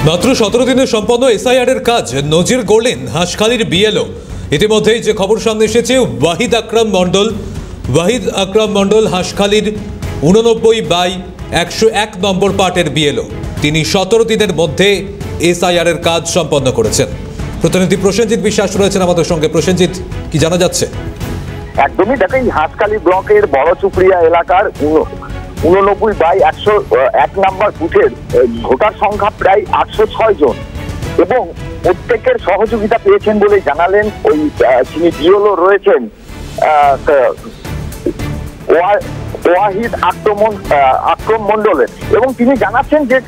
মাত্র 17 দিনে সম্পন্ন এসআইআর এর কাজ নজির গড়লেন হাঁসখালির বিএলও। ইতিমধ্যেই যে খবর সামনে এসেছে, ওয়াহিদ আকরাম মণ্ডল হাঁসখালির 89/101 নম্বর পার্টের বিএলও। তিনি 17 দিনের মধ্যে এসআইআর এর কাজ সম্পন্ন করেছেন। প্রতিনিধি প্রসেনজিৎ বিশ্বাস রয়েছেন আমাদের সঙ্গে। প্রসেনজিৎ, কি জানা যাচ্ছে? একদমই দেখেন, হাঁসখালি ব্লকের বড় চুপড়িয়া এলাকার 89/101 নম্বর বুথের ভোটার সংখ্যা প্রায় 806 জন এবং প্রত্যেকের সহযোগিতা পেয়েছেন বলে জানালেন ওই যিনি বিএলও রয়েছেন ওয়াহিদ আকরাম মণ্ডলের। এবং তিনি জানাচ্ছেন যে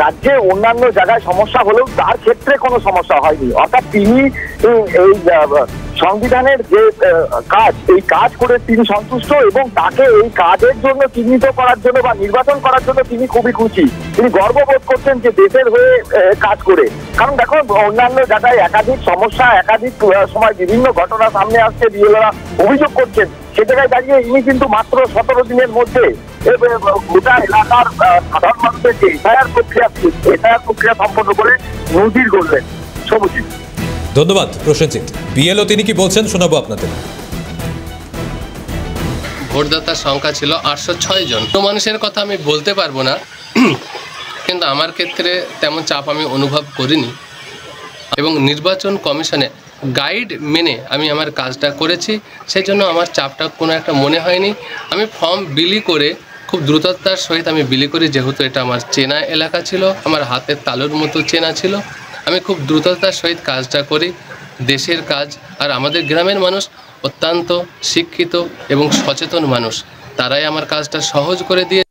রাজ্যে অন্যান্য জায়গায় সমস্যা হলেও তার ক্ষেত্রে কোনো সমস্যা হয়নি। অর্থাৎ তিনি এই সংবিধানের যে কাজ, এই কাজ করে তিনি সন্তুষ্ট এবং তাকে এই কাজের জন্য চিহ্নিত করার জন্য বা নির্বাচন করার জন্য তিনি খুবই খুশি। তিনি গর্ববোধ করছেন যে দেশের হয়ে কাজ করে। কারণ দেখো, অন্যান্য জায়গায় একাধিক সমস্যা, একাধিক সময় বিভিন্ন ঘটনা সামনে আসছে, বিএলওরা অভিযোগ করছেন। সে জায়গায় দাঁড়িয়ে ইনি কিন্তু মাত্র 17 দিনের মধ্যে গোটা এলাকার সাধারণ মানুষের যে এসআইআর প্রক্রিয়া সম্পন্ন করে নজির গড়লেন। সবুজি, ধন্যবাদ প্রসেনজিৎ। বিএলও তিনি কি বলছেন শোনাবো আপনাদের। ভোটদাতার সংখ্যা ছিল 806 জন। তো মানুষের কথা আমি বলতে পারবো না, কিন্তু আমার ক্ষেত্রে তেমন চাপ আমি অনুভব করিনি এবং নির্বাচন কমিশনে গাইড মেনে আমি আমার কাজটা করেছি। সেই জন্য আমার চাপটা কোনো একটা মনে হয়নি। আমি ফর্ম বিলি করে খুব দ্রুততার সহিত আমি বিলি করি, যেহেতু এটা আমার চেনা এলাকা ছিল, আমার হাতের তালুর মতো চেনা ছিল। আমি খুব দ্রুততার সহিত কাজটা করি, দেশের কাজ। আর আমাদের গ্রামের মানুষ অত্যন্ত শিক্ষিত এবং সচেতন মানুষ, তারাই আমার কাজটা সহজ করে দিয়ে